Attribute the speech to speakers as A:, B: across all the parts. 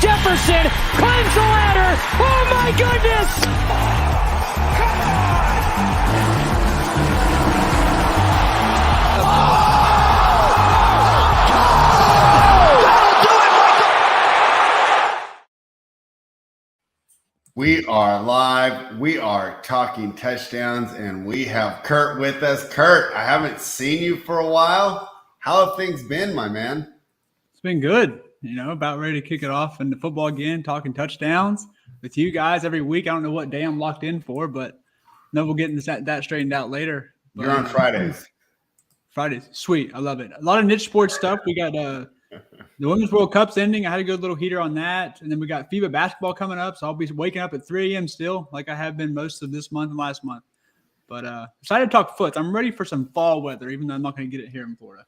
A: Jefferson climbs the ladder. Oh my goodness!
B: We are live. We are talking touchdowns, and we have Kurt with us. Kurt, I haven't seen you for a while. How have things been, my man?
C: It's been good. About ready to kick it off into football again, talking touchdowns with you guys every week. I don't know what day I'm locked in for, but we'll get that straightened out later.
B: You're on Fridays.
C: Fridays. Sweet. I love it. A lot of niche sports stuff. We got the Women's World Cup's ending. I had a good little heater on that. And then we got FIBA basketball coming up. So I'll be waking up at 3 a.m. still, like I have been most of this month and last month. But excited to talk foots. I'm ready for some fall weather, even though I'm not going to get it here in Florida.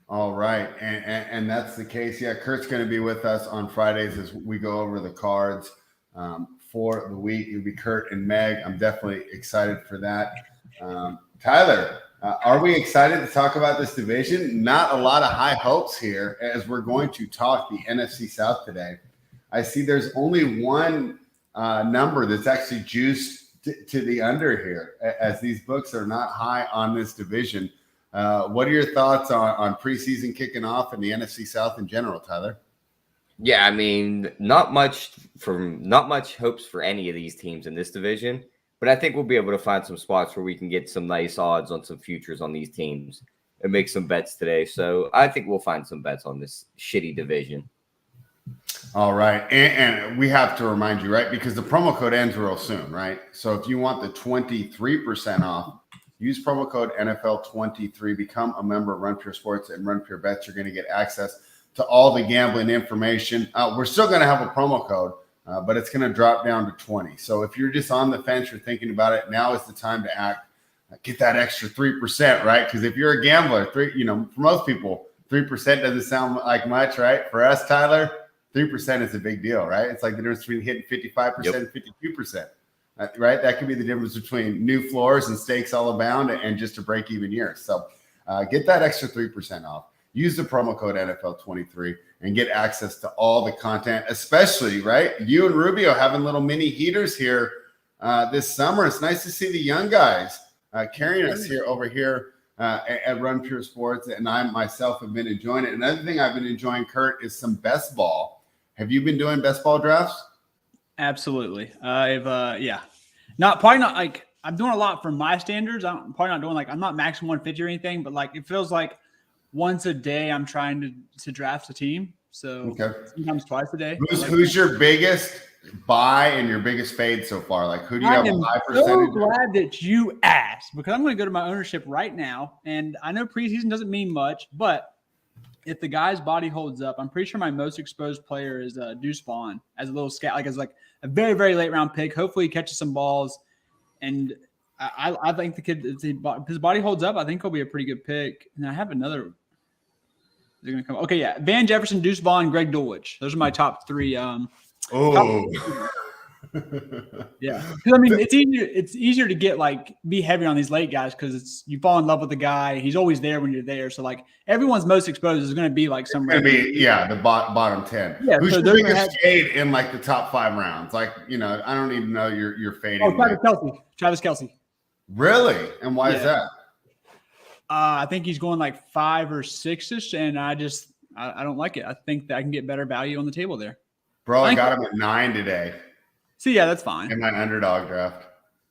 B: All right. And that's the case. Yeah, Kurt's going to be with us on Fridays as we go over the cards for the week. It'll be Kurt and Meg. I'm definitely excited for that. Tyler, are we excited to talk about this division? Not a lot of high hopes here as we're going to talk the NFC South today. I see there's only one number that's actually juiced to the under here, as these books are not high on this division. What are your thoughts on preseason kicking off and the NFC South in general, Tyler?
D: Yeah, I mean, not much hopes for any of these teams in this division, but I think we'll be able to find some spots where we can get some nice odds on some futures on these teams and make some bets today. So I think we'll find some bets on this shitty division.
B: All right. And we have to remind you, right? Because the promo code ends real soon, right? So if you want the 23% off, use promo code NFL23, become a member of Run Pure Sports and Run Pure Bets. You're going to get access to all the gambling information. We're still going to have a promo code, but it's going to drop down to 20. So if you're just on the fence, you're thinking about it, now is the time to act. Get that extra 3%, right? Because if you're a gambler, for most people, 3% doesn't sound like much, right? For us, Tyler, 3% is a big deal, right? It's like the difference between hitting 55% and 52%. Right? That could be the difference between new floors and stakes all abound and just a break-even year. So get that extra 3% off. Use the promo code NFL23 and get access to all the content, especially, right? You and Rubio having little mini heaters here this summer. It's nice to see the young guys carrying us here over here at Run Pure Sports, and I myself have been enjoying it. Another thing I've been enjoying, Kurt, is some best ball. Have you been doing best ball drafts?
C: Absolutely. Probably not like I'm doing a lot for my standards. I'm probably not doing like I'm not maximum 150 or anything, but like it feels like once a day I'm trying to draft a team. So sometimes twice a day.
B: Who's your biggest buy and your biggest fade so far? Like who do you have a high percentage?
C: I'm so glad that you asked because I'm going to go to my ownership right now. And I know preseason doesn't mean much, but if the guy's body holds up, I'm pretty sure my most exposed player is Deuce Vaughn as a little scout, as like a very, very late round pick. Hopefully he catches some balls. And I think the kid, if his body holds up, I think he'll be a pretty good pick. And I have another. They're going to come. Okay, yeah. Van Jefferson, Deuce Vaughn, Greg Dulwich. Those are my top three. Yeah. Because I mean, it's easier to get be heavy on these late guys because you fall in love with the guy. He's always there when you're there. So like everyone's most exposed is going to be like some.
B: It's going to be the bottom 10.
C: Yeah,
B: who's your biggest fade in like the top 5 rounds? Like I don't even know you're fading.
C: Oh, Travis Kelce.
B: Really? And why is that?
C: I think he's going like 5 or 6ish, and I don't like it. I think that I can get better value on the table there.
B: Bro, I got him at 9 today.
C: See, yeah, that's fine.
B: In my underdog draft.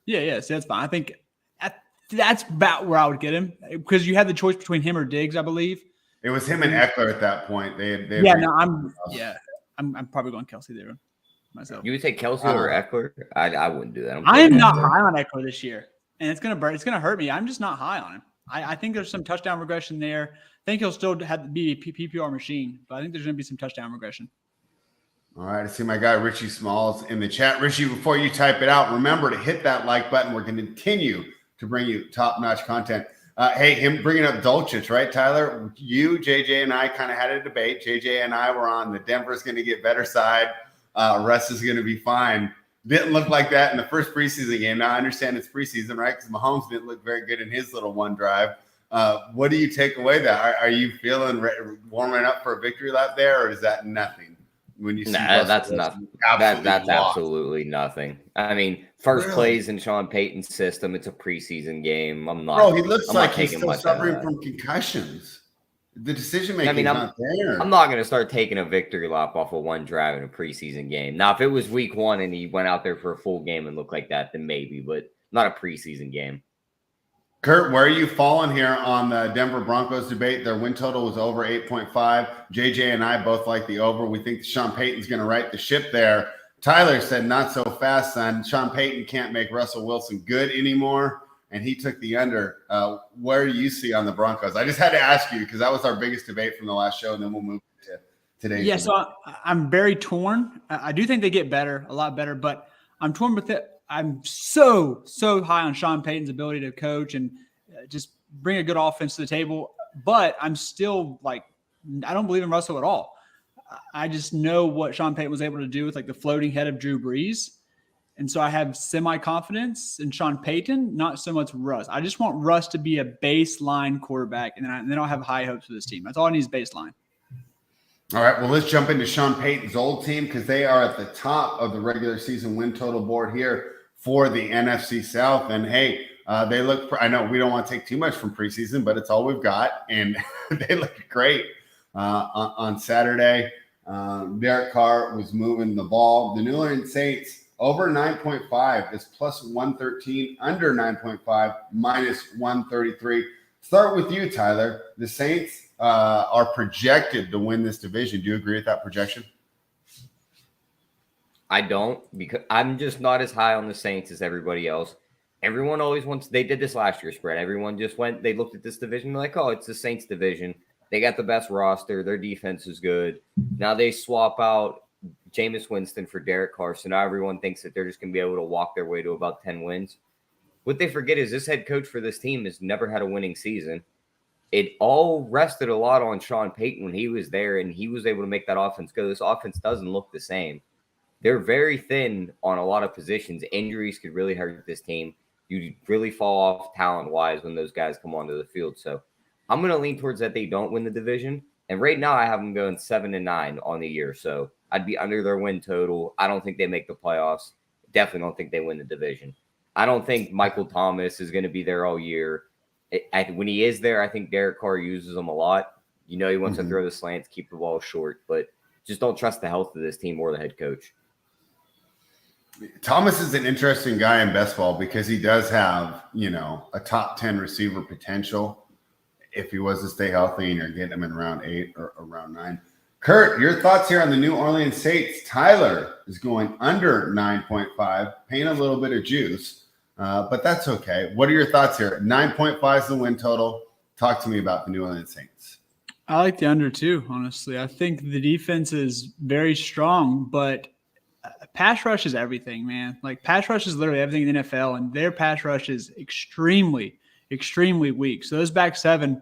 C: Yeah, see, that's fine. I think that's about where I would get him because you had the choice between him or Diggs, I believe.
B: It was him and Eckler at that point.
C: I'm probably going Kelce there myself.
D: You would take Kelce over Eckler? I wouldn't do that.
C: I am not high on Eckler this year, and it's gonna hurt me. I'm just not high on him. I think there's some touchdown regression there. I think he'll still have to be a PPR machine, but I think there's going to be some touchdown regression.
B: All right, I see my guy Richie Smalls in the chat. Richie, before you type it out, remember to hit that like button. We're going to continue to bring you top-notch content. Hey, him bringing up Dulcich, right, Tyler? You, JJ, and I kind of had a debate. JJ and I were on the Denver's going to get better side. Russ is going to be fine. Didn't look like that in the first preseason game. Now, I understand it's preseason, right? Because Mahomes didn't look very good in his little one drive. What do you take away that? Are you feeling warming up for a victory lap there, or is that nothing? when you see
D: Nah, that's
B: Wilson
D: not that's
B: lost.
D: absolutely nothing. I mean, first
B: Really?
D: plays in Sean Payton's system. It's a preseason game.
B: Bro, he looks
D: I'm
B: like
D: not
B: he's
D: taking
B: still
D: much out of
B: suffering
D: that.
B: from concussions. The decision
D: I
B: making
D: mean,
B: is not there.
D: I'm not going to start taking a victory lap off of one drive in a preseason game. Now, if it was week 1 and he went out there for a full game and looked like that, then maybe, but not a preseason game.
B: Kurt, where are you falling here on the Denver Broncos debate? Their win total was over 8.5. JJ and I both like the over. We think Sean Payton's going to right the ship there. Tyler said, not so fast, son. Sean Payton can't make Russell Wilson good anymore, and he took the under. Where do you see on the Broncos? I just had to ask you because that was our biggest debate from the last show, and then we'll move to today's.
C: Yeah, so I'm very torn. I do think they get better, a lot better, but I'm torn with it. I'm so high on Sean Payton's ability to coach and just bring a good offense to the table. But I'm still like, I don't believe in Russell at all. I just know what Sean Payton was able to do with like the floating head of Drew Brees. And so I have semi-confidence in Sean Payton, not so much Russ. I just want Russ to be a baseline quarterback, and then I'll have high hopes for this team. That's all I need is baseline.
B: All right, well, let's jump into Sean Payton's old team because they are at the top of the regular season win total board here for the NFC South. And, hey, they look – I know we don't want to take too much from preseason, but it's all we've got. And they look great on Saturday. Derek Carr was moving the ball. The New Orleans Saints over 9.5 is plus 113, under 9.5 minus 133. Start with you, Tyler. The Saints are projected to win this division. Do you agree with that projection?
D: I don't, because I'm just not as high on the Saints as everybody else. Everyone always wants – they did this last year spread. Everyone just went – they looked at this division like, oh, it's the Saints division. They got the best roster. Their defense is good. Now they swap out Jameis Winston for Derek Carr. So now everyone thinks that they're just going to be able to walk their way to about 10 wins. What they forget is this head coach for this team has never had a winning season. It all rested a lot on Sean Payton when he was there, and he was able to make that offense go. This offense doesn't look the same. They're very thin on a lot of positions. Injuries could really hurt this team. You really fall off talent-wise when those guys come onto the field. So I'm going to lean towards that they don't win the division. And right now I have them going 7-9 on the year. So I'd be under their win total. I don't think they make the playoffs. Definitely don't think they win the division. I don't think Michael Thomas is going to be there all year. When he is there, I think Derek Carr uses him a lot. You know, he wants to throw the slants, keep the ball short, but just don't trust the health of this team or the head coach.
B: Thomas is an interesting guy in best ball because he does have, you know, a top 10 receiver potential if he was to stay healthy and you're getting him in round 8 or round 9. Kurt, your thoughts here on the New Orleans Saints. Tyler is going under 9.5, paying a little bit of juice, but that's okay. What are your thoughts here? 9.5 is the win total. Talk to me about the New Orleans Saints.
C: I like the under too, honestly. I think the defense is very strong, but pass rush is everything, man. Like, pass rush is literally everything in the NFL, and their pass rush is extremely, extremely weak. So those back seven,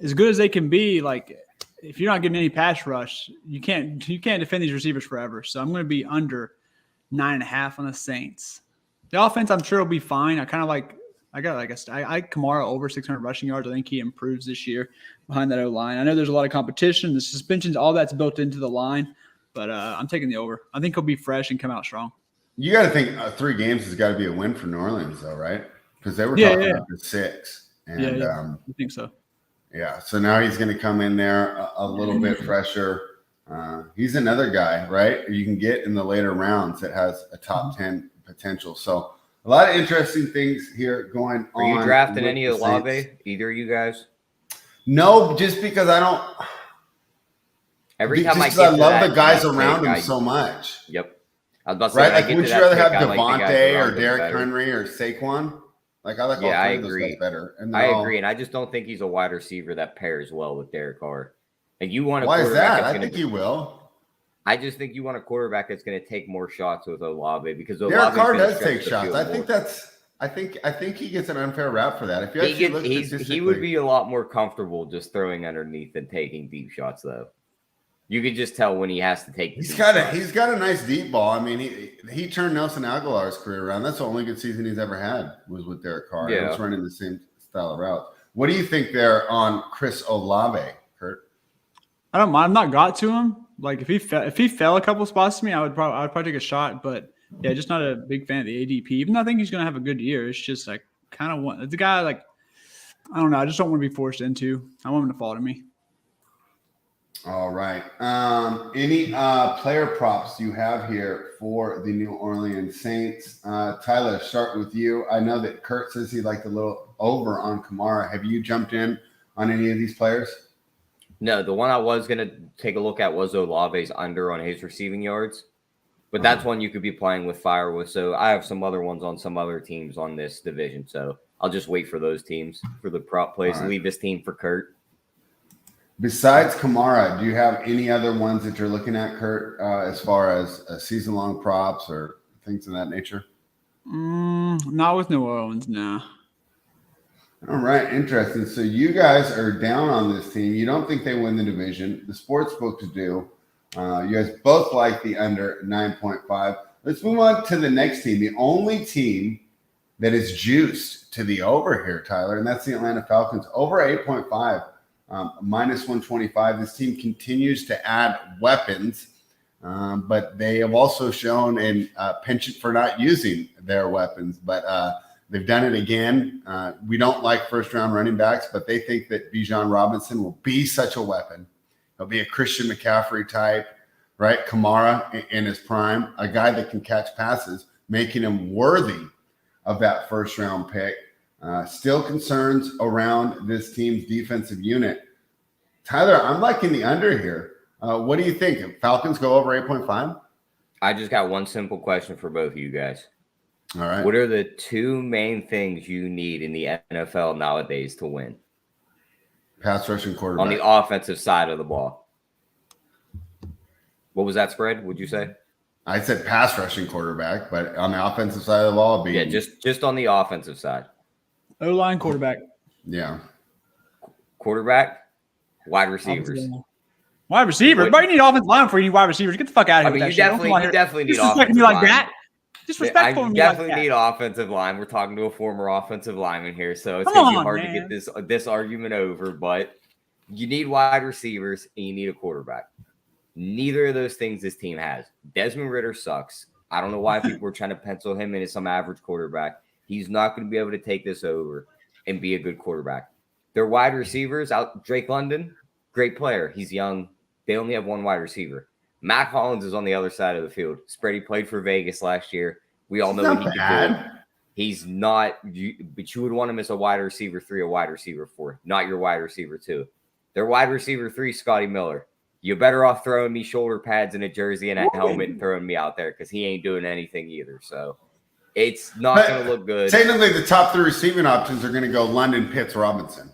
C: as good as they can be, like, if you're not getting any pass rush, you can't defend these receivers forever. So I'm going to be under 9.5 on the Saints. The offense, I'm sure, will be fine. I like Kamara over 600 rushing yards. I think he improves this year behind that O-line. I know there's a lot of competition. The suspensions, all that's built into the line. But I'm taking the over. I think he'll be fresh and come out strong.
B: You got to think 3 games has got to be a win for New Orleans, though, right? Because they were talking about the 6. And,
C: I think so.
B: Yeah, so now he's going to come in there a little bit fresher. He's another guy, right, you can get in the later rounds that has a top 10 potential. So a lot of interesting things here going on.
D: Are you drafting any of Olave, either of you guys?
B: No, just because I don't –
D: Every time
B: I love the guys
D: that
B: around him so much.
D: Yep. I was about to say,
B: right? Like, would you rather have Devontae or Derrick Henry or Saquon? Like, I like all three of those guys better. And I agree,
D: and I just don't think he's a wide receiver that pairs well with Derek Carr. Like, you want a
B: Why is that?
D: I
B: think he will.
D: I just think you want a quarterback that's going to take more shots with Olave because
B: Derek Carr does take shots. I think he gets an unfair rap for that. If you actually look statistically,
D: he would be a lot more comfortable just throwing underneath than taking deep shots, though. You can just tell when he has to take.
B: He's got a nice deep ball. I mean, he turned Nelson Aguilar's career around. That's the only good season he's ever had was with Derek Carr. Yeah, he was running the same style of route. What do you think there on Chris Olave, Kurt?
C: I don't mind. I've not got to him, Like if he fell a couple spots to me, I would probably take a shot. But yeah, just not a big fan of the ADP. Even though I think he's gonna have a good year, it's just like kind of want the guy like I don't know. I just don't want to be forced into. I want him to fall to me.
B: All right. Any player props you have here for the New Orleans Saints? Tyler, start with you. I know that Kurt says he liked a little over on Kamara. Have you jumped in on any of these players?
D: No, the one I was going to take a look at was Olave's under on his receiving yards. But that's one you could be playing with fire with. So I have some other ones on some other teams on this division. So I'll just wait for those teams for the prop plays. Right. Leave this team for Kurt.
B: Besides Kamara, do you have any other ones that you're looking at, Kurt, as far as season-long props or things of that nature?
C: Not with New Orleans, no.
B: All right, interesting. So you guys are down on this team. You don't think they win the division. The sports books do. You guys both like the under 9.5. Let's move on to the next team. The only team that is juiced to the over here, Tyler, and that's the Atlanta Falcons. Over 8.5. Minus 125. This team continues to add weapons, but they have also shown a penchant for not using their weapons. But they've done it again. We don't like first-round running backs, but they think that Bijan Robinson will be such a weapon. He'll be a Christian McCaffrey type, right? Kamara in his prime, a guy that can catch passes, making him worthy of that first-round pick. Still concerns around this team's defensive unit. Tyler, I'm liking the under here. What do you think? Falcons go over 8.5?
D: I just got one simple question for both of you guys.
B: All right.
D: What are the two main things you need in the NFL nowadays to win?
B: Pass rush and quarterback.
D: On the offensive side of the ball. What was that spread, would you say?
B: I said pass rushing quarterback, but on the offensive side of the ball,
D: yeah, just on the offensive side.
C: O-line quarterback.
B: Yeah.
D: Quarterback, wide receivers.
C: Wide receiver? But you need offensive line before you need wide receivers. Get the fuck out of here.
D: I mean, you definitely need offensive
C: me
D: line.
C: Like that? Disrespectful
D: I
C: me
D: definitely
C: like that.
D: need offensive line. We're talking to a former offensive lineman here, so it's going to be hard to get this argument over. But you need wide receivers and you need a quarterback. Neither of those things this team has. Desmond Ridder sucks. I don't know why people were trying to pencil him in as some average quarterback. He's not going to be able to take this over and be a good quarterback. Their wide receivers, out Drake London, great player. He's young. They only have one wide receiver. Matt Hollins is on the other side of the field. Spready played for Vegas last year. We all know what he can do. He's not, but you would want him as a wide receiver 3, a wide receiver 4, not your wide receiver 2. Their wide receiver 3, Scotty Miller. You're better off throwing me shoulder pads and a jersey and a helmet and throwing me out there because he ain't doing anything either. So it's not going to look good.
B: Technically, the top 3 receiving options are going to go London, Pitts, Robinson.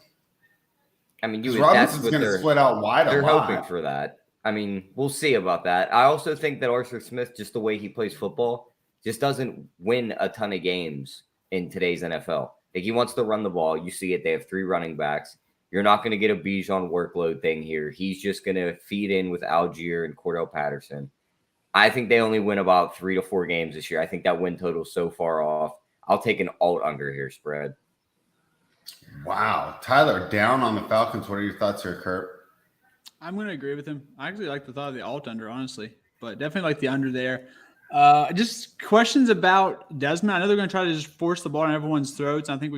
D: I mean,
B: Robinson's going to split out wide.
D: They're hoping for that. I mean, we'll see about that. I also think that Arthur Smith, just the way he plays football, just doesn't win a ton of games in today's NFL. Like, he wants to run the ball. You see it. They have 3 running backs. You're not going to get a Bijan workload thing here. He's just going to feed in with Algier and Cordell Patterson. I think they only win about 3 to 4 games this year. I think that win total is so far off. I'll take an alt under here spread.
B: Wow. Tyler, down on the Falcons. What are your thoughts here, Kurt?
C: I'm going to agree with him. I actually like the thought of the alt under, honestly, but definitely like the under there. Just questions about Desmond. I know they're going to try to just force the ball on everyone's throats. I think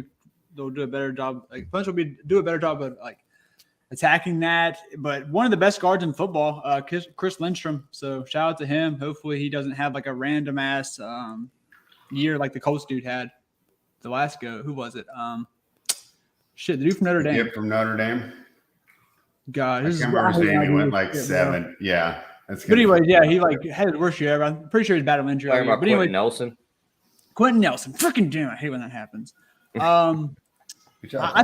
C: they'll do a better job. Like, Punch will do a better job of like attacking that. But one of the best guards in football, Chris Lindstrom. So shout out to him. Hopefully he doesn't have like a random ass year like the Colts dude had the last go. Who was it? The dude from Notre Dame.
B: Yep, from Notre Dame.
C: God,
B: I can't remember his name. He went like 7. Bro. Yeah.
C: But anyways, yeah, he like had the worst year ever. I'm pretty sure he's battling injury.
D: But anyway,
C: Quentin Nelson. Freaking damn, I hate when that happens. I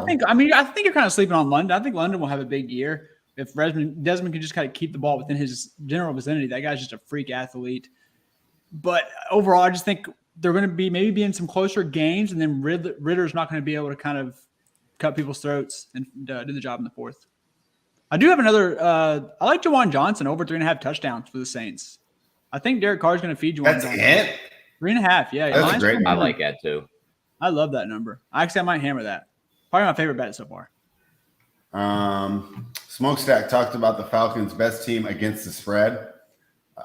C: think you're kind of sleeping on London. I think London will have a big year if Desmond can just kind of keep the ball within his general vicinity. That guy's just a freak athlete. But overall, I just think they're going to be in some closer games, and then Ritter's not going to be able to kind of cut people's throats and do the job in the fourth. I do have another. I like Juwan Johnson over 3.5 touchdowns for the Saints. I think Derek Carr's going to feed Juwan Johnson.
B: That's it?
C: 3.5. Yeah,
B: that's a great number.
D: I like that too.
C: I love that number. I might hammer that. Probably my favorite bet so far.
B: Smokestack talked about the Falcons' best team against the spread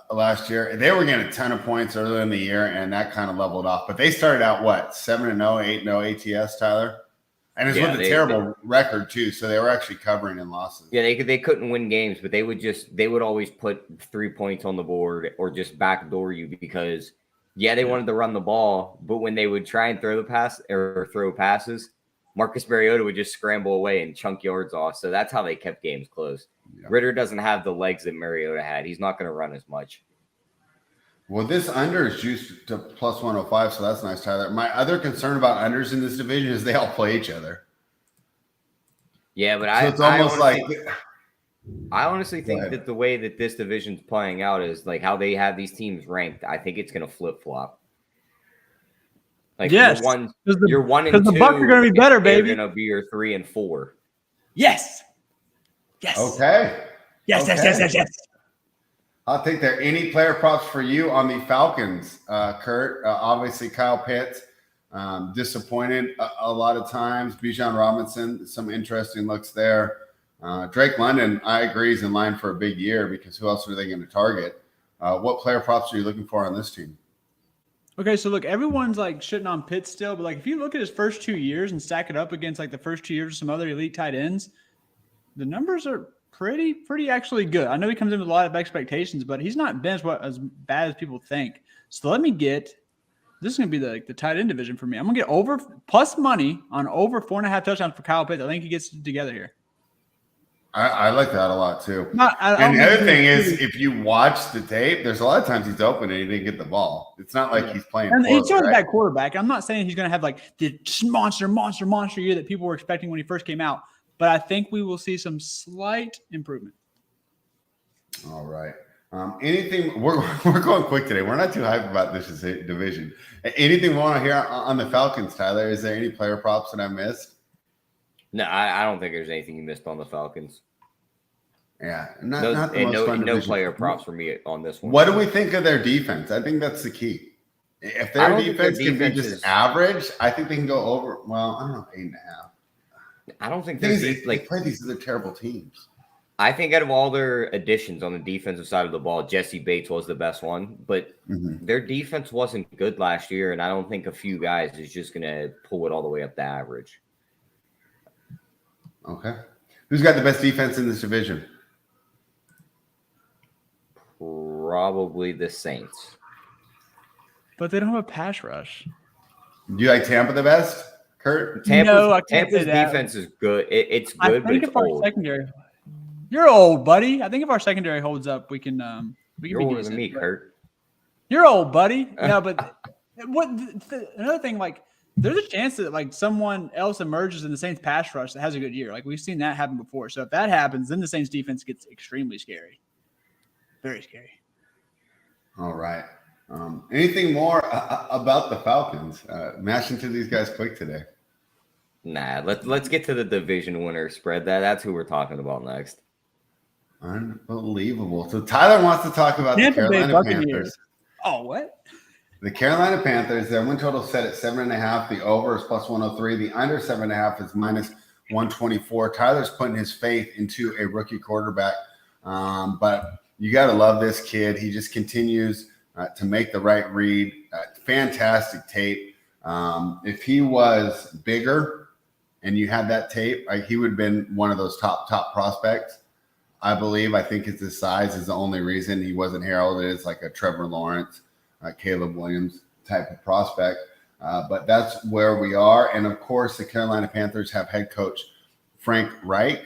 B: last year. They were getting a ton of points earlier in the year, and that kind of leveled off. But they started out, 7-0, 8-0 ATS, Tyler? And it's with a terrible record, too, so they were actually covering in losses.
D: Yeah, they couldn't win games, but they would always put 3 points on the board or just backdoor you because, they wanted to run the ball, but when they would try and throw the pass or throw passes, Marcus Mariota would just scramble away and chunk yards off. So that's how they kept games close. Yeah. Ritter doesn't have the legs that Mariota had. He's not going to run as much.
B: Well, this under is juiced to plus 105, so that's nice, Tyler. My other concern about unders in this division is they all play each other.
D: Yeah, but
B: it's almost
D: I honestly think that the way that this division's playing out is like how they have these teams ranked. I think it's going to flip-flop. Like
C: yes,
D: you're 1 and 2.
C: Because the Bucs are going to be better, baby.
D: They're going to be your 3 and 4.
C: Yes. Yes.
B: Okay.
C: Yes, okay. Yes.
B: I'll take that. Any player props for you on the Falcons, Kurt? Obviously, Kyle Pitts, disappointed a lot of times. Bijan Robinson, some interesting looks there. Drake London, I agree, is in line for a big year because who else are they going to target? What player props are you looking for on this team?
C: Okay, so look, everyone's like shitting on Pitts still, but like if you look at his first 2 years and stack it up against like the first 2 years of some other elite tight ends, the numbers are pretty actually good. I know he comes in with a lot of expectations, but he's not been as bad as people think. So let me get – this is going to be the tight end division for me. I'm going to get over plus money on over 4.5 touchdowns for Kyle Pitts. I think he gets it together here.
B: I like that a lot too. And the other thing is, if you watch the tape, there's a lot of times he's open and he didn't get the ball. It's not like he's playing.
C: And he's still a bad quarterback. I'm not saying he's going to have like the monster year that people were expecting when he first came out. But I think we will see some slight improvement.
B: All right. Anything we're going quick today. We're not too hyped about this division. Anything we want to hear on the Falcons, Tyler? Is there any player props that I missed?
D: No, I don't think there's anything you missed on the Falcons.
B: Yeah, no
D: player props for me on this one.
B: What do we think of their defense? I think that's the key. If their defense can be just average, I think they can go over. Well, I don't know, 8.5.
D: I don't think
B: they play these other terrible teams.
D: I think out of all their additions on the defensive side of the ball, Jesse Bates was the best one, but their defense wasn't good last year, and I don't think a few guys is just going to pull it all the way up to average.
B: Okay. Who's got the best defense in this division?
D: Probably the Saints.
C: But they don't have a pass rush.
B: Do you like Tampa the best, Kurt?
D: Tampa's defense is good. It's good, but it's old.
C: Secondary. You're old, buddy. I think if our secondary holds up, we can
D: You're older than me, Kurt.
C: You're old, buddy. No, but another thing, like, there's a chance that like someone else emerges in the Saints pass rush that has a good year. Like we've seen that happen before. So if that happens, then the Saints defense gets extremely scary. Very scary.
B: All right. Anything more about the Falcons? Mash into these guys quick today.
D: Nah, let's get to the division winner spread. That's who we're talking about next.
B: Unbelievable. So Tyler wants to talk about the Carolina Panthers.
C: Oh, what?
B: The Carolina Panthers, their win total set at 7.5. The over is plus 103. The under 7.5 is minus 124. Tyler's putting his faith into a rookie quarterback. But you got to love this kid. He just continues to make the right read. Fantastic tape. If he was bigger and you had that tape, he would have been one of those top prospects, I believe. I think his size is the only reason he wasn't heralded as like a Trevor Lawrence, Caleb Williams type of prospect. But that's where we are. And, of course, the Carolina Panthers have head coach Frank Reich,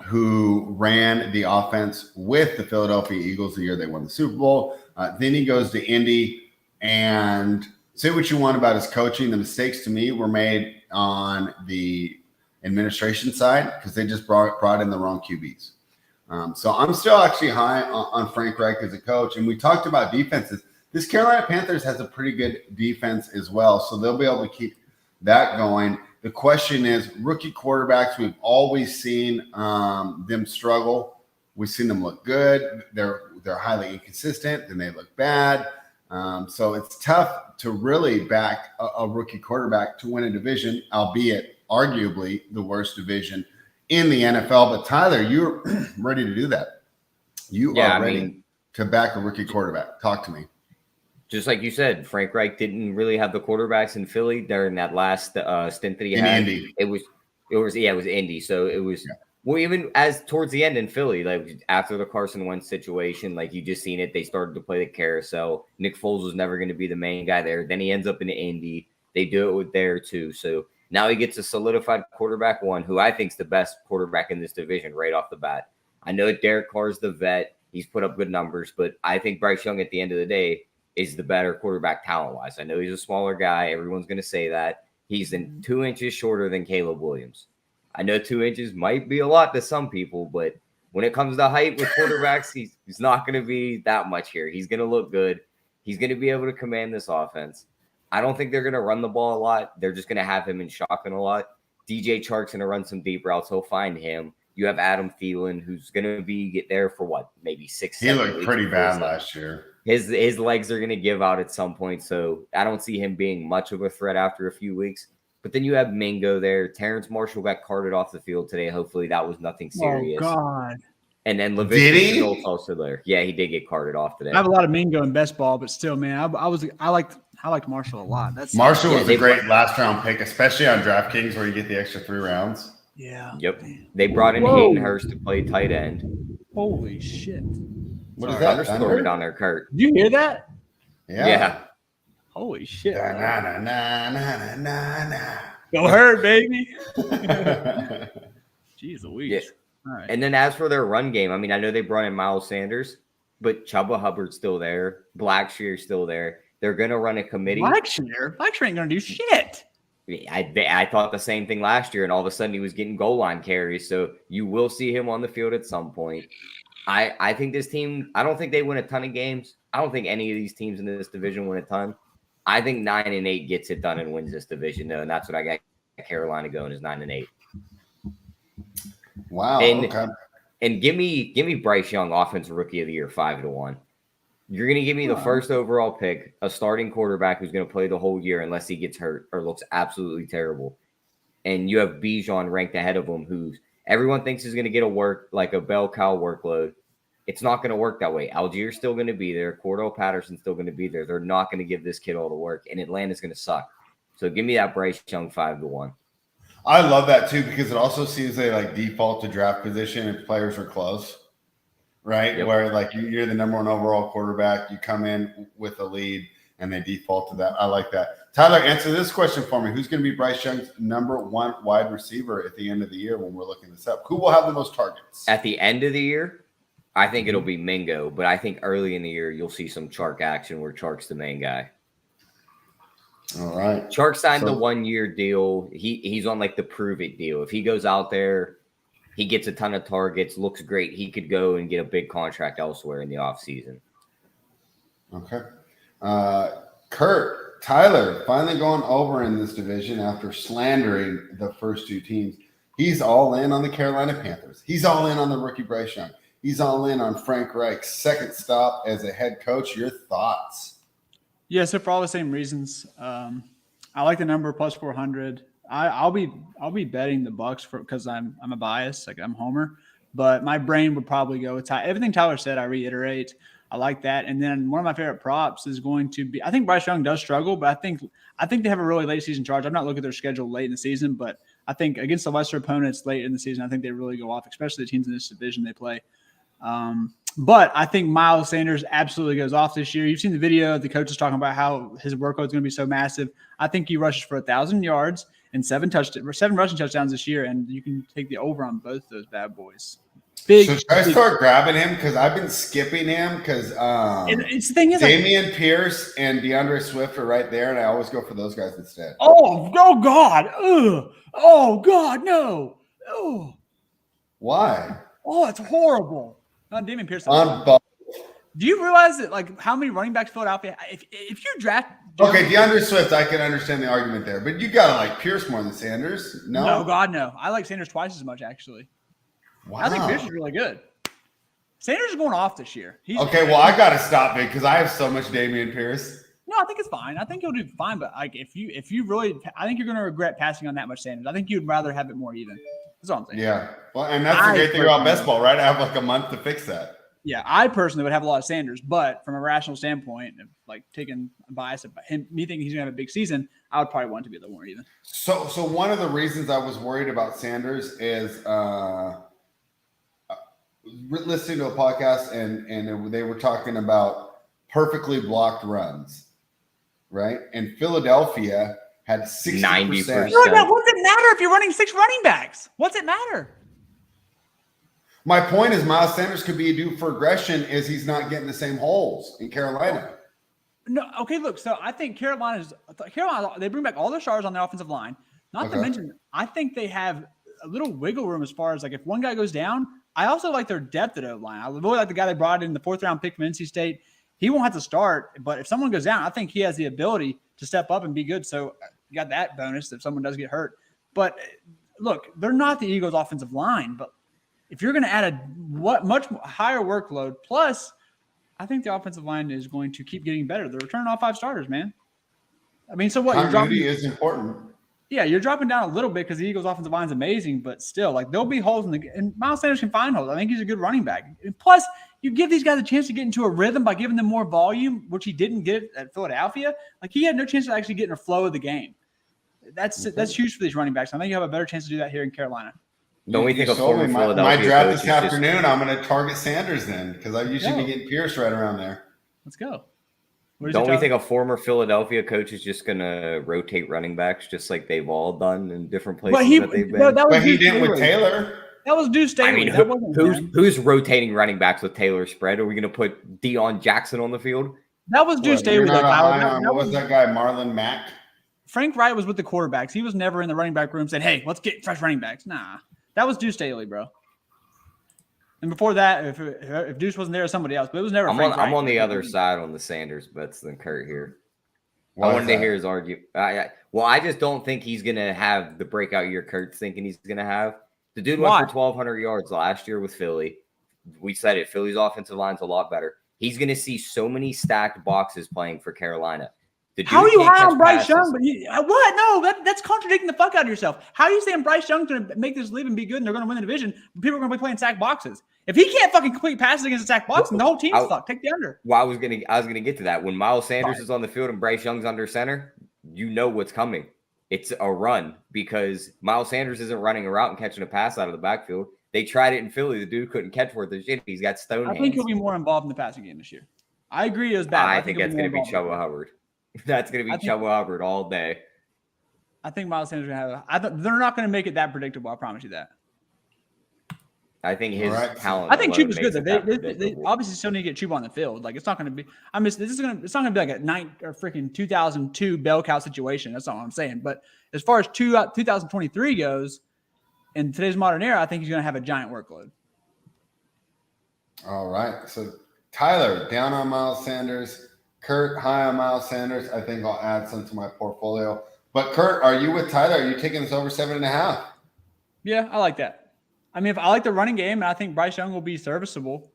B: who ran the offense with the Philadelphia Eagles the year they won the Super Bowl. Then he goes to Indy, and say what you want about his coaching. The mistakes to me were made on the administration side because they just brought in the wrong QBs. So I'm still actually high on Frank Reich as a coach. And we talked about defenses. This Carolina Panthers has a pretty good defense as well, so they'll be able to keep that going. The question is, rookie quarterbacks, we've always seen them struggle. We've seen them look good. They're highly inconsistent, then they look bad. So it's tough to really back a rookie quarterback to win a division, albeit arguably the worst division in the NFL. But Tyler, you're ready to do that. You are ready to back a rookie quarterback. Talk to me.
D: Just like you said, Frank Reich didn't really have the quarterbacks in Philly during that last stint that he had.
B: Indy.
D: It was Indy. So it was well, even as towards the end in Philly, like after the Carson Wentz situation, like you just seen it, they started to play the carousel. Nick Foles was never going to be the main guy there. Then he ends up in Indy. They do it with there too. So now he gets a solidified quarterback one, who I think is the best quarterback in this division right off the bat. I know Derek Carr's the vet. He's put up good numbers, but I think Bryce Young at the end of the day is the better quarterback talent-wise. I know he's a smaller guy. Everyone's going to say that. He's 2 inches shorter than Caleb Williams. I know 2 inches might be a lot to some people, but when it comes to height with quarterbacks, he's not going to be that much here. He's going to look good. He's going to be able to command this offense. I don't think they're going to run the ball a lot. They're just going to have him in shotgun a lot. DJ Chark's going to run some deep routes. He'll find him. You have Adam Thielen, who's going to get there for maybe 6
B: He looked pretty bad last year.
D: His legs are going to give out at some point, so I don't see him being much of a threat after a few weeks. But then you have Mingo there. Terrence Marshall got carted off the field today. Hopefully that was nothing serious.
C: Oh, God.
D: And then Leviticus is also there. Yeah, he did get carted off today.
C: I have a lot of Mingo in best ball, but still, man, I liked Marshall a lot.
B: Marshall was a great last round pick, especially on DraftKings where you get the extra 3 rounds.
C: Yeah.
D: Yep. They brought in Hayden Hurst to play tight end.
C: Holy shit.
B: What is that?
D: Thunderstorm down there, Kurt.
C: Did you hear that?
D: Yeah.
C: Holy shit.
B: Na, na, na, na, na, na.
C: Go hurt, baby. Jeez Louise.
D: Yeah.
C: All right.
D: And then as for their run game, I mean, I know they brought in Miles Sanders, but Chuba Hubbard's still there. Blackshear's still there. They're going to run a committee.
C: Blackshear ain't going to do shit.
D: I thought the same thing last year, and all of a sudden he was getting goal line carries. So you will see him on the field at some point. I think this team, I don't think they win a ton of games. I don't think any of these teams in this division win a ton. I think 9-8 gets it done and wins this division, though, and that's what I got Carolina going is 9-8.
B: Wow.
D: Okay. And give me Bryce Young, offensive rookie of the year, 5-1. You're going to give me the first overall pick, a starting quarterback who's going to play the whole year unless he gets hurt or looks absolutely terrible. And you have Bijan ranked ahead of him, who everyone thinks is going to get a bell cow workload. It's not going to work that way. Algiers still going to be there. Cordell Patterson's still going to be there. They're not going to give this kid all the work, and Atlanta's going to suck. So give me that Bryce Young 5-1.
B: I love that too because it also seems they default to draft position if players are close, right?
D: Yep.
B: Where you're the number 1 overall quarterback, you come in with a lead, and they default to that. I like that. Tyler, answer this question for me: who's going to be Bryce Young's number 1 wide receiver at the end of the year when we're looking this up? Who will have the most targets
D: at the end of the year? I think it'll be Mingo, but I think early in the year you'll see some Chark action where Chark's the main guy.
B: All right.
D: Chark signed the 1-year deal. He's on the prove it deal. If he goes out there, he gets a ton of targets, looks great. He could go and get a big contract elsewhere in the offseason.
B: Okay. Kurt, Tyler, finally going over in this division after slandering the first 2 teams. He's all in on the Carolina Panthers. He's all in on the rookie Bryce Young. He's all in on Frank Reich's second stop as a head coach. Your thoughts?
C: Yeah, so for all the same reasons, I like the number plus 400. I'll be betting the Bucks because I'm a bias, I'm Homer, but my brain would probably go with everything Tyler said. I reiterate, I like that. And then one of my favorite props is going to be, I think Bryce Young does struggle, but I think they have a really late season charge. I'm not looking at their schedule late in the season, but I think against the lesser opponents late in the season, I think they really go off, especially the teams in this division they play. But I think Miles Sanders absolutely goes off this year. You've seen the video. The coach is talking about how his workload is going to be so massive. I think he rushes for 1,000 yards and 7 rushing touchdowns this year, and you can take the over on both those bad boys.
B: So should I start grabbing him because I've been skipping him because
C: it's the thing is
B: Damian Pierce and DeAndre Swift are right there, and I always go for those guys instead.
C: Oh God! Ugh. Oh God! No! Oh.
B: Why?
C: Oh, it's horrible. Not Damian Pierce. Do you realize that how many running backs Philadelphia? If you draft
B: DeAndre Swift, I can understand the argument there, but you gotta like Pierce more than Sanders. No,
C: God, no. I like Sanders twice as much actually.
B: Wow.
C: I think Pierce is really good. Sanders is going off this year.
B: Well, I gotta stop it because I have so much Damian Pierce.
C: No, I think it's fine. I think he'll do fine, but if you really, I think you're going to regret passing on that much Sanders. I think you'd rather have it more even. That's all I'm saying.
B: Yeah. Well, and that's the great thing about best ball, right? I have like a month to fix that.
C: Yeah, I personally would have a lot of Sanders, but from a rational standpoint, of like taking a bias of me thinking he's gonna have a big season, I would probably want to be a little more even.
B: So one of the reasons I was worried about Sanders is listening to a podcast and they were talking about perfectly blocked runs, right? And Philadelphia had 60%.
D: 90%.
C: What's it matter if you're running 6 running backs? What's it matter?
B: My point is Miles Sanders could be due for aggression is he's not getting the same holes in Carolina.
C: No, okay, look, so I think Carolina, they bring back all their stars on their offensive line. Not to mention, I think they have a little wiggle room as far as like if one guy goes down. I also like their depth at O-line. I really like the guy they brought in the 4th round pick from NC State. He won't have to start, but if someone goes down, I think he has the ability to step up and be good. So you got that bonus if someone does get hurt. But look, they're not the Eagles' offensive line, but if you're going to add a much higher workload, plus I think the offensive line is going to keep getting better. They're returning all 5 starters, man. I mean, so what?
B: Continuity is important.
C: Yeah, you're dropping down a little bit because the Eagles' offensive line is amazing, but still, like there'll be holes and Miles Sanders can find holes. I think he's a good running back. And plus, you give these guys a chance to get into a rhythm by giving them more volume, which he didn't get at Philadelphia. Like he had no chance of actually getting a flow of the game. That's huge for these running backs. I think you have a better chance to do that here in Carolina.
D: Don't we think a former Philadelphia
B: my draft
D: coach
B: this afternoon? I'm going to target Sanders then because I usually be getting Pierce right around there.
C: Let's go.
D: Don't we think a former Philadelphia coach is just going to rotate running backs just like they've all done in different places that they've been?
B: But he did with Taylor.
C: That was Deuce Staley.
D: I mean, who's rotating running backs with Taylor spread? Are we going to put Deion Jackson on the field?
C: That was Deuce Staley.
B: What was that guy, Marlon Mack?
C: Frank Wright was with the quarterbacks. He was never in the running back room saying, hey, let's get fresh running backs. Nah. That was Deuce Staley, bro. And before that, if Deuce wasn't there, it was somebody else. But it was never.
D: I'm on the other side on the Sanders bets than Kurt here. I wanted to hear his argument. I just don't think he's going to have the breakout year Kurt's thinking he's going to have. The dude went for 1,200 yards last year with Philly. We said it. Philly's offensive line's a lot better. He's going to see so many stacked boxes playing for Carolina.
C: How are you high on Bryce Young? But what? No, that's contradicting the fuck out of yourself. How are you saying Bryce Young's going to make this leap and be good and they're going to win the division? But people are going to be playing sack boxes. If he can't fucking complete passes against a sack box, then the whole team's fucked. Take the under.
D: Well, I was gonna get to that. When Miles Sanders is on the field and Bryce Young's under center, you know what's coming. It's a run because Miles Sanders isn't running a route and catching a pass out of the backfield. They tried it in Philly. The dude couldn't catch worth a shit. He's got stone hands.
C: I think he'll be more involved in the passing game this year. I agree it was bad.
D: I think that's going to be Chubba Hubbard. That's going to be Chubba Hubbard all day.
C: I think Miles Sanders is going to have they're not going to make it that predictable. I promise you that.
D: I think his talent.
C: I think Chuba's good. They obviously still need to get Chuba on the field. Like it's not going to be. it's not going to be like a 2002 bell cow situation. That's all I'm saying. But as far as 2023 goes, in today's modern era, I think he's going to have a giant workload.
B: All right. So Tyler down on Miles Sanders. Kurt high on Miles Sanders. I think I'll add some to my portfolio. But Kurt, are you with Tyler? Are you taking this over 7.5?
C: Yeah, I like that. I mean, if I like the running game and I think Bryce Young will be serviceable,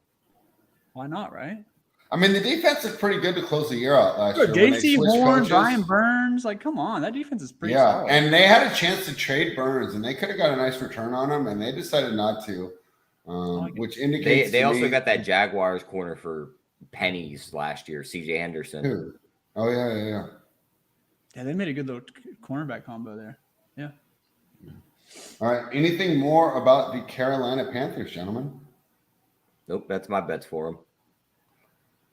C: why not, right?
B: I mean, the defense is pretty good to close the year out last year.
C: JC Horn, Brian Burns, like, come on, that defense is pretty solid.
B: And they had a chance to trade Burns, and they could have got a nice return on him, and they decided not to, which indicates
D: they also got that Jaguars corner for pennies last year, C.J. Henderson.
B: Who? Oh, yeah.
C: Yeah, they made a good little cornerback combo there. Yeah.
B: All right. Anything more about the Carolina Panthers, gentlemen?
D: Nope, that's my bets for them.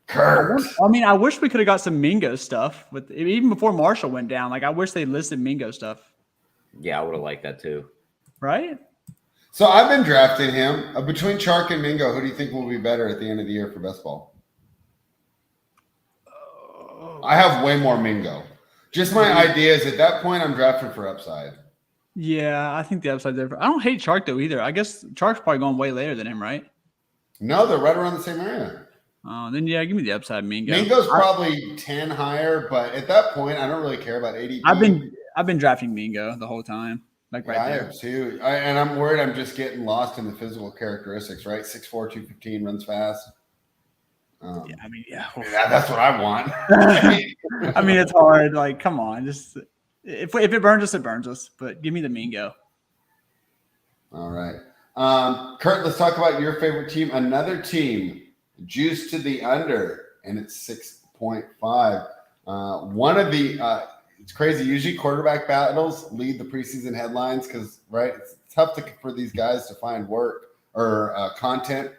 B: Kurt.
C: I mean, I wish we could have got some Mingo stuff even before Marshall went down. Like, I wish they listed Mingo stuff.
D: Yeah, I would have liked that too.
C: Right?
B: So I've been drafting him. Between Chark and Mingo, who do you think will be better at the end of the year for best ball? I have way more Mingo. Just my idea is at that point I'm drafting for upside.
C: Yeah, I think the upside there. I don't hate Chark though either. I guess Chark's probably going way later than him, right?
B: No, they're right around the same area.
C: Oh, then yeah, give me the upside, Mingo.
B: Mingo's probably 10 higher, but at that point, I don't really care about ADP.
C: I've been drafting Mingo the whole time, like there.
B: I have too, and I'm worried I'm just getting lost in the physical characteristics. Right, 6'4", 215, runs fast. That's what I want.
C: I mean, it's hard. Like, come on, just if it burns us, it burns us. But give me the Mingo.
B: All right. Kurt, let's talk about your favorite team. Another team, juice to the under, and it's 6.5. One of the it's crazy. Usually quarterback battles lead the preseason headlines because, right, it's tough for these guys to find work or content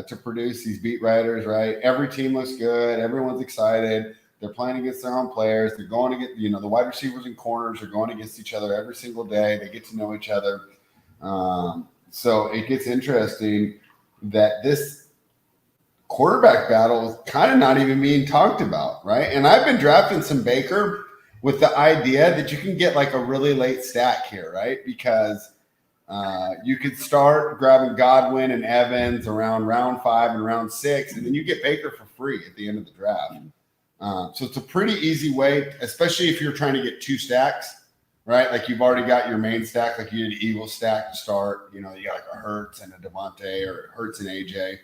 B: to produce, these beat writers, right? Every team looks good. Everyone's excited. They're playing against their own players. They're going to get, the wide receivers and corners are going against each other every single day. They get to know each other. So it gets interesting that this quarterback battle is kind of not even being talked about, right? And I've been drafting some Baker with the idea that you can get like a really late stack here, right? Because you could start grabbing Godwin and Evans around round 5 and round 6, and then you get Baker for free at the end of the draft. So it's a pretty easy way, especially if you're trying to get 2 stacks, right? Like you've already got your main stack, like you did an Eagles stack to start. You got like a Hurts and a Devontae or Hurts and AJ.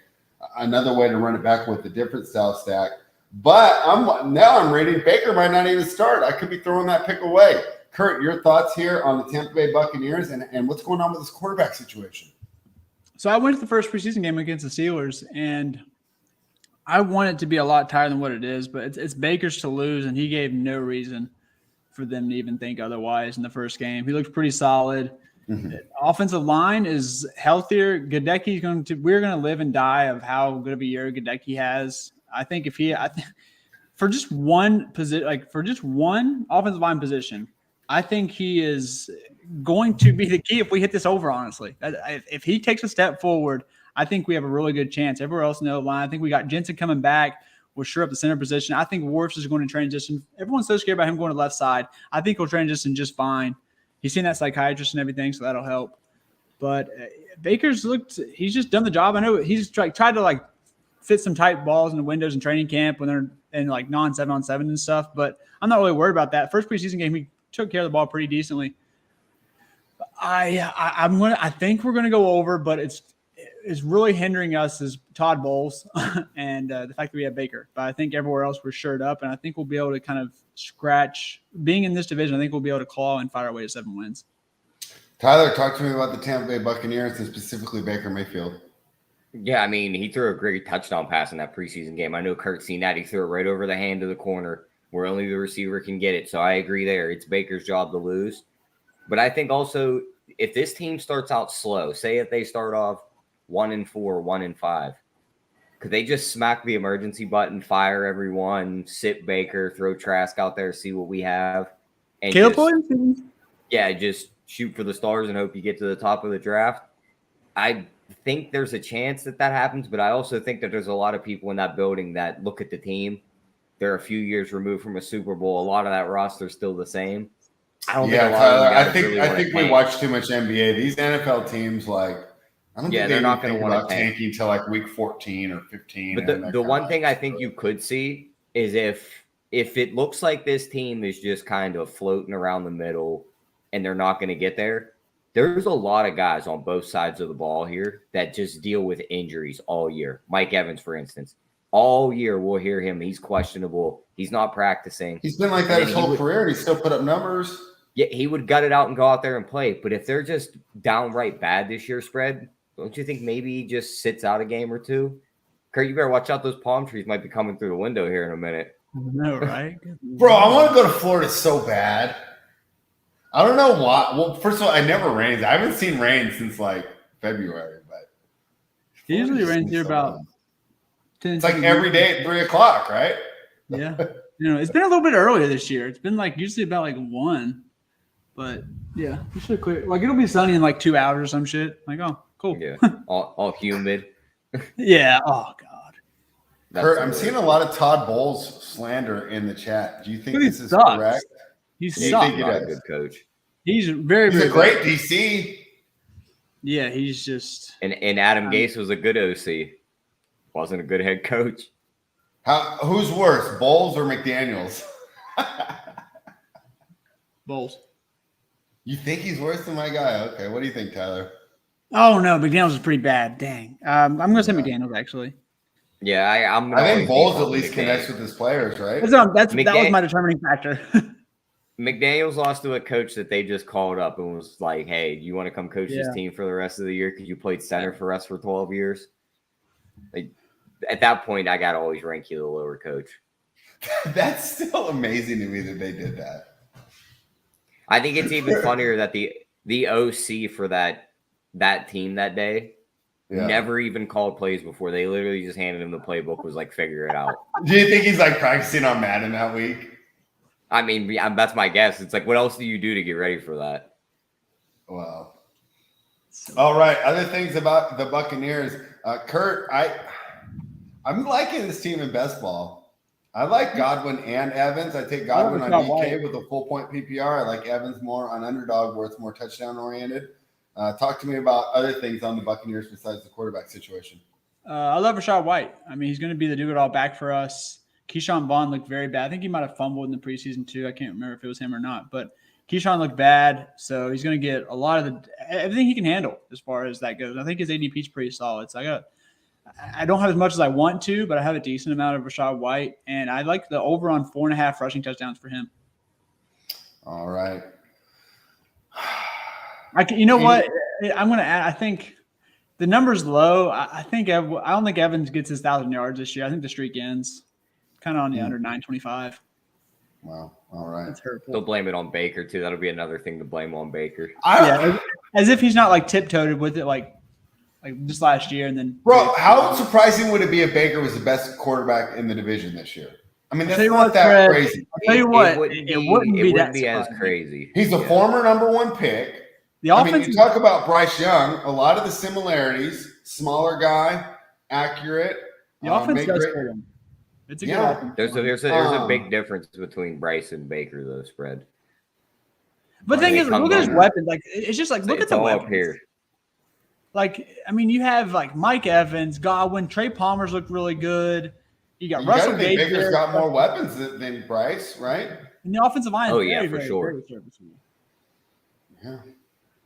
B: Another way to run it back with a different style stack. But I'm rating Baker might not even start. I could be throwing that pick away. Kurt, your thoughts here on the Tampa Bay Buccaneers and what's going on with this quarterback situation?
C: So I went to the first preseason game against the Steelers, and I want it to be a lot tighter than what it is, but it's Baker's to lose, and he gave no reason for them to even think otherwise in the first game. He looked pretty solid. Mm-hmm. Offensive line is healthier. We're going to live and die of how good of a year Gadecki has. I think for just one position, for just one offensive line position, I think he is going to be the key if we hit this over, honestly. If he takes a step forward, I think we have a really good chance. Everywhere else in the line, I think we got Jensen coming back. We'll sure up the center position. I think Wirfs is going to transition. Everyone's so scared about him going to the left side. I think he'll transition just fine. He's seen that psychiatrist and everything, so that'll help. But Baker's he's just done the job. I know he's tried to fit some tight balls in the windows in training camp when they're in non-7-on-7 and stuff, but I'm not really worried about that. First preseason game, he took care of the ball pretty decently. I think we're going to go over, but it's really hindering us is Todd Bowles and the fact that we have Baker. But I think everywhere else we're shored up, and I think we'll be able to kind of scratch. Being in this division, I think we'll be able to claw and fight our way to 7 wins.
B: Tyler, talk to me about the Tampa Bay Buccaneers and specifically Baker Mayfield.
D: Yeah, I mean, he threw a great touchdown pass in that preseason game. I know Kurt seen that. He threw it right over the hand of the corner where only the receiver can get it. So I agree there. It's Baker's job to lose. But I think also if this team starts out slow, say if they start off 1-4, 1-5, could they just smack the emergency button, fire everyone, sit Baker, throw Trask out there, see what we have? And just shoot for the stars and hope you get to the top of the draft? I think there's a chance that happens, but I also think that there's a lot of people in that building that look at the team. They're a few years removed from a Super Bowl. A lot of that roster is still the same.
B: I think we watch too much NBA. These NFL teams, I don't think they're not going to want to tanking until week 14 or 15.
D: But the one thing I think you could see is if it looks like this team is just kind of floating around the middle and they're not going to get there, there's a lot of guys on both sides of the ball here that just deal with injuries all year. Mike Evans, for instance, all year we'll hear him. He's questionable. He's not practicing.
B: He's been like that his whole career, and he still put up numbers.
D: Yeah, he would gut it out and go out there and play. But if they're just downright bad this year, spread, don't you think maybe he just sits out a game or two? Kurt, you better watch out. Those palm trees might be coming through the window here in a minute.
C: No, right?
B: Bro, I want to go to Florida so bad. I don't know why. Well, first of all, it never rains. I haven't seen rain since February, but
C: it usually rains here about 10.
B: It's every day at 3:00, right?
C: Yeah. It's been a little bit earlier this year. It's been usually about 1. But yeah, we should clear. It'll be sunny in 2 hours or some shit. Oh, cool.
D: Yeah. all humid.
C: Yeah. Oh God.
B: Kurt, I'm seeing a lot of Todd Bowles slander in the chat. Do you think this is correct?
C: He's
D: not a good coach.
C: He's very,
B: he's
C: very
B: a great DC.
C: Yeah, he's just.
D: And Adam Gase was a good OC. Wasn't a good head coach.
B: Who's worse, Bowles or McDaniels?
C: Bowles.
B: You think he's worse than my guy? Okay, what do you think, Tyler?
C: Oh no, McDaniels is pretty bad. Dang. I'm gonna say McDaniels actually.
D: Yeah, I
B: think Bowles at least connects with his players, right?
C: That was my determining factor.
D: McDaniels lost to a coach that they just called up and was like, "Hey, you want to come coach this team for the rest of the year because you played center for us for 12 years?" Like, at that point, I got to always rank you the lower coach.
B: That's still amazing to me that they did that.
D: I think it's even funnier that the OC for that team that day never even called plays before. They literally just handed him the playbook, was like, figure it out.
B: Do you think he's like practicing on Madden that week?
D: I mean, that's my guess. It's like, what else do you do to get ready for that?
B: Wow. All right. Other things about the Buccaneers. Kurt, I'm liking this team in best ball. I like Godwin and Evans. I take Godwin on DK with a full point PPR. I like Evans more on underdog where it's more touchdown oriented. Talk to me about other things on the Buccaneers besides the quarterback situation.
C: I love Rachaad White. I mean, he's going to be the do-it-all back for us. Keyshawn Vaughn looked very bad. I think he might have fumbled in the preseason too. I can't remember if it was him or not. But Keyshawn looked bad, so he's going to get a lot of everything he can handle as far as that goes. I think his ADP is pretty solid. So I don't have as much as I want to, but I have a decent amount of Rachaad White, and I like the over on 4.5 rushing touchdowns for him.
B: All right.
C: You know what? I'm going to add. I think the number's low. I don't think Evans gets his 1,000 yards this year. I think the streak ends kind of on the under 925.
B: Wow. All right.
C: That's hurtful.
D: They'll blame it on Baker too. That'll be another thing to blame on Baker.
C: As if he's not like tiptoed with it like just last year and then.
B: Bro, how surprising would it be if Baker was the best quarterback in the division this year? I mean, that's not that crazy.
C: I'll tell you what,
D: it wouldn't be as crazy.
B: He's a former number one pick. I mean, you talk about Bryce Young, a lot of the similarities, smaller guy, accurate.
C: The offense does hurt him. It's a good offense.
D: There's a big difference between Bryce and Baker, though, spread.
C: But the thing is, look at his weapons. Like, it's just like, look at the weapons.
D: Up here.
C: Like, I mean, you have like Mike Evans, Godwin, Trey Palmer's looked really good. You got Russell Gage.
B: Baker's got more weapons than Bryce, right?
C: And the offensive line is very,
D: for sure.
C: very serviceable.
B: Yeah.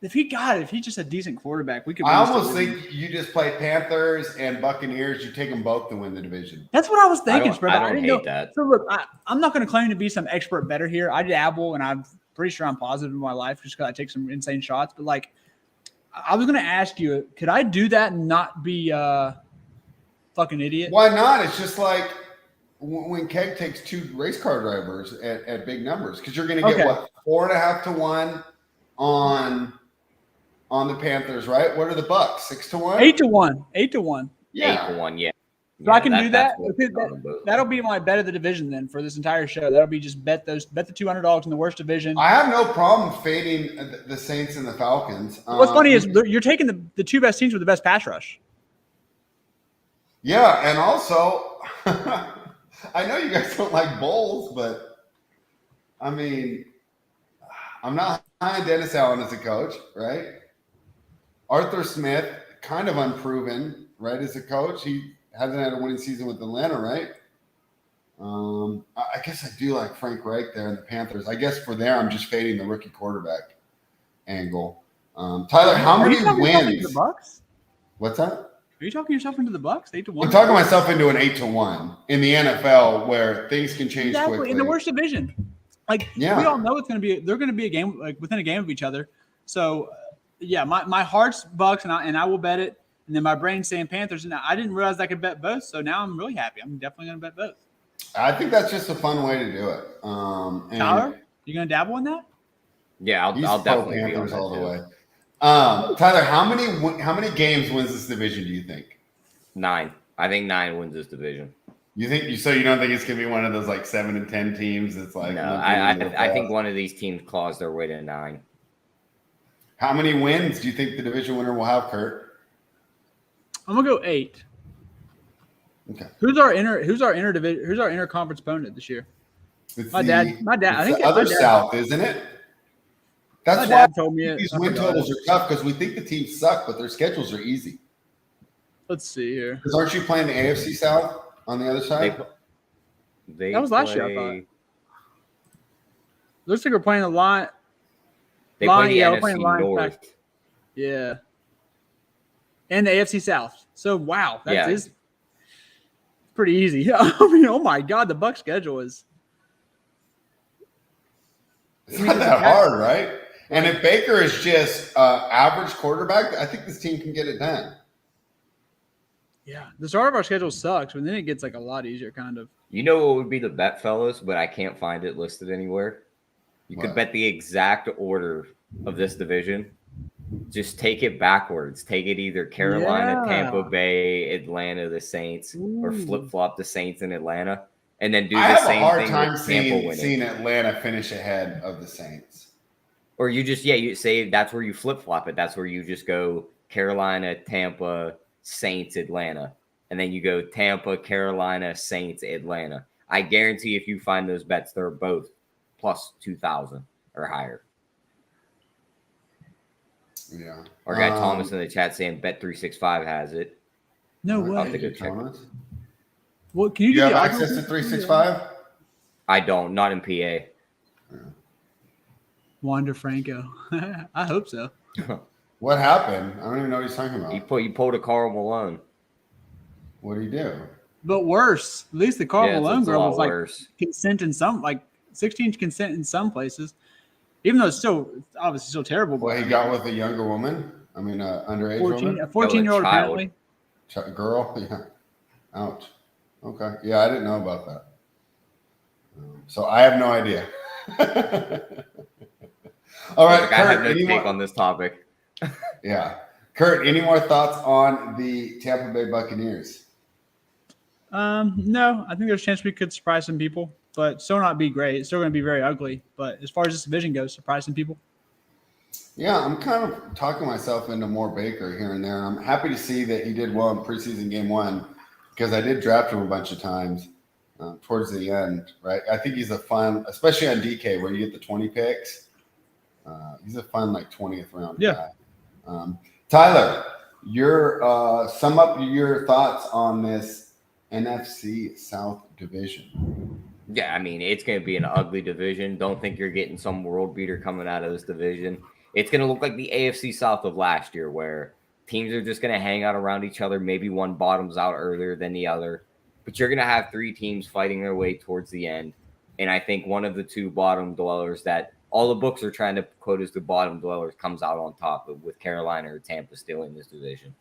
C: If he's just a decent quarterback, we could.
B: I almost think you just play Panthers and Buccaneers. You take them both to win the division.
C: That's what I was thinking,
D: I don't hate that.
C: So look, I'm not going to claim to be some expert bettor here. I dabble, and I'm pretty sure I'm positive in my life just because I take some insane shots. But like, I was going to ask you, could I do that and not be a fucking idiot?
B: Why not? It's just like when Keg takes 2 race car drivers at big numbers because you're going to get what 4.5 to 1 on the Panthers, right? What are the Bucks? 6 to 1?
C: 8 to 1. 8 to 1.
D: Yeah. 8 to 1, yeah.
C: So I can do that. That'll be my bet of the division then for this entire show. That'll be just bet the 2 underdogs in the worst division.
B: I have no problem fading the Saints and the Falcons.
C: What's funny is you're taking the 2 best teams with the best pass rush.
B: Yeah, and also I know you guys don't like bowls, but I mean, I'm not high on Dennis Allen as a coach, right? Arthur Smith, kind of unproven, right, as a coach. He hasn't had a winning season with Atlanta, right? I guess I do like Frank Reich there in the Panthers. I guess for there, I'm just fading the rookie quarterback angle. Tyler, how many wins?
C: The Bucks?
B: What's that?
C: Are you talking yourself into the Bucks? 8 to 1.
B: I'm talking myself into an 8 to 1 in the NFL where things can change quickly.
C: In the worst division. Like we all know they're going to be a game like within a game of each other. So my heart's Bucks and I will bet it. And then my brain's saying Panthers. And I didn't realize I could bet both. So now I'm really happy. I'm definitely going to bet both.
B: I think that's just a fun way to do it.
C: Tyler, you going to dabble in that?
D: Yeah, I'll definitely
B: Panthers all the way. Tyler, how many games wins this division? Do you think?
D: 9. I think 9 wins this division.
B: You think so? You don't think it's gonna be one of those like 7 and 10 teams? It's like
D: no. I think one of these teams claws their way to 9.
B: How many wins do you think the division winner will have, Kurt?
C: I'm gonna go 8.
B: Okay.
C: Who's our interconference opponent this year? My dad. I think
B: the other South, isn't it? That's
C: why told me
B: these win totals are tough because we think the teams suck, but their schedules are easy.
C: Let's see here.
B: Because aren't you playing the AFC South on the other side?
C: That was last year, I thought. Looks like we're playing a lot.
D: They play the NFC North.
C: Yeah. And the AFC South. So, wow. That is pretty easy. I mean, oh, my God. The Bucs schedule is.
B: It's not that hard, right? And if Baker is just average quarterback, I think this team can get it done.
C: Yeah, the start of our schedule sucks, but then it gets like a lot easier, kind of.
D: You know what would be the bet, fellas, but I can't find it listed anywhere. You could bet the exact order of this division. Just take it backwards. Take it either Carolina, Tampa Bay, Atlanta, the Saints, or flip-flop the Saints in Atlanta, and then do the same thing with Tampa winning.
B: Seeing Atlanta finish ahead of the Saints.
D: Or you just, you say that's where you flip-flop it. That's where you just go Carolina, Tampa, Saints, Atlanta. And then you go Tampa, Carolina, Saints, Atlanta. I guarantee if you find those bets, they're both plus 2,000 or higher.
B: Yeah.
D: Our guy Thomas in the chat saying Bet365 has it.
C: No way.
B: I'll have to go check it.
C: Well, can
B: you have access to 365?
D: I don't. Not in PA. Yeah.
C: Wander Franco. I hope so.
B: What happened? I don't even know what he's talking about.
D: He pulled a Karl Malone.
B: What did he do?
C: But worse. At least the Karl Malone girl was like
D: worse.
C: consent in some, like 16 consent in some places. Even though it's still obviously still terrible.
B: Well, he got with a younger woman. I mean, underage
C: 14,
B: woman.
C: A 14-year-old apparently.
B: Girl, yeah. Ouch. Okay. Yeah, I didn't know about that. So I have no idea. All right,
D: Kurt, I have no take on this topic.
B: Yeah. Kurt, any more thoughts on the Tampa Bay Buccaneers?
C: No, I think there's a chance we could surprise some people, but still not be great. It's still going to be very ugly. But as far as this division goes, surprise some people.
B: Yeah, I'm kind of talking myself into more Baker here and there. I'm happy to see that he did well in preseason game 1 because I did draft him a bunch of times towards the end, right? I think he's a fun, especially on DK where you get the 20 picks. He's a fun, like 20th round guy. Tyler, sum up your thoughts on this NFC South division.
D: Yeah, I mean, it's going to be an ugly division. Don't think you're getting some world beater coming out of this division. It's going to look like the AFC South of last year where teams are just going to hang out around each other. Maybe one bottoms out earlier than the other. But you're going to have 3 teams fighting their way towards the end. And I think one of the 2 bottom dwellers that all the books are trying to quote as the bottom dwellers comes out on top with Carolina or Tampa still in this division.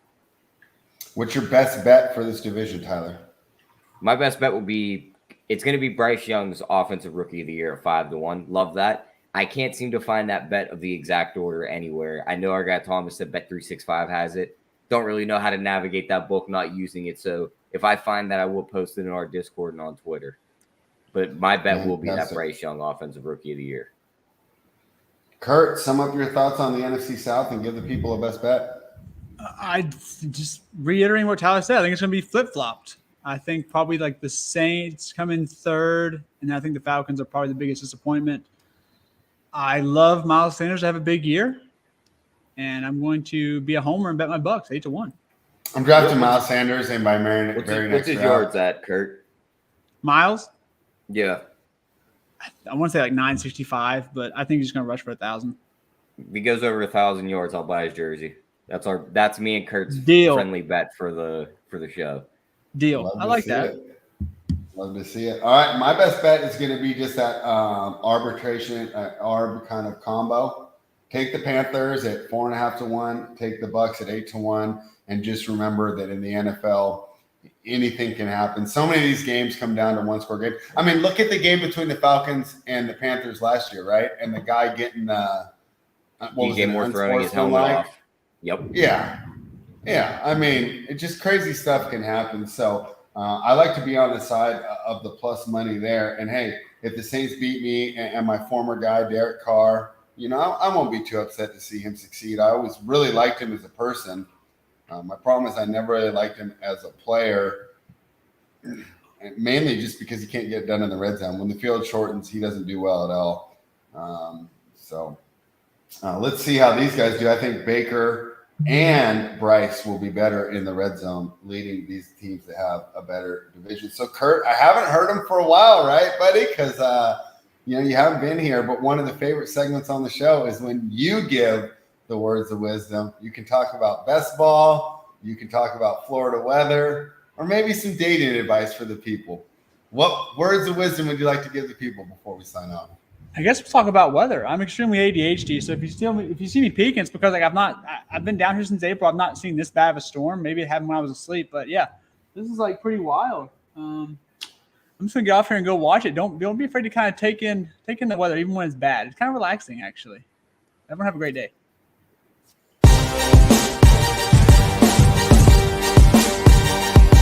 B: What's your best bet for this division, Tyler?
D: My best bet will be it's going to be Bryce Young's Offensive Rookie of the Year at 5-1. Love that. I can't seem to find that bet of the exact order anywhere. I know our guy Thomas said Bet365 has it. Don't really know how to navigate that book, not using it. So if I find that, I will post it in our Discord and on Twitter. But my bet will be that Bryce Young Offensive Rookie of the Year.
B: Kurt, sum up your thoughts on the NFC South and give the people a best bet.
C: I just reiterating what Tyler said. I think it's going to be flip-flopped. I think probably like the Saints come in third, and I think the Falcons are probably the biggest disappointment. I love Miles Sanders to have a big year, and I'm going to be a homer and bet my Bucks 8-1.
B: I'm drafting Miles Sanders and by very next round.
D: What's his yards at, Kurt?
C: Miles?
D: Yeah.
C: I want to say like 965, but I think he's going to rush for 1,000.
D: If he goes over 1,000 yards, I'll buy his jersey. That's me and Kurt's friendly bet for the show.
C: Deal. I like that.
B: Love to see it. All right, my best bet is going to be just that arbitration, arb kind of combo. Take the Panthers at 4.5-1. Take the Bucks at 8-1, and just remember that in the NFL, anything can happen. So many of these games come down to one-score game. I mean, look at the game between the Falcons and the Panthers last year, right? And the guy getting
D: DJ Moore throwing his helmet off. Yep.
B: Yeah. I mean, it just crazy stuff can happen. So I like to be on the side of the plus money there. And hey, if the Saints beat me and my former guy, Derek Carr, I won't be too upset to see him succeed. I always really liked him as a person. My problem is I never really liked him as a player, and mainly just because he can't get done in the red zone. When the field shortens, he doesn't do well at all. Let's see how these guys do. I think Baker and Bryce will be better in the red zone, leading these teams to have a better division. So, Kurt, I haven't heard him for a while, right, buddy? Because, you haven't been here, but one of the favorite segments on the show is when you give the words of wisdom. You can talk about best ball, you can talk about Florida weather, or maybe some dating advice for the people. What words of wisdom would you like to give the people before we sign off?
C: I guess we'll talk about weather. I'm extremely ADHD, so if you see me peeking, it's because like I've been down here since April. I've not seen this bad of a storm. Maybe it happened when I was asleep, but yeah, this is like pretty wild. I'm just gonna get off here and go watch it. Don't be afraid to kind of take in the weather, even when it's bad. It's kind of relaxing, actually. Everyone have a great day.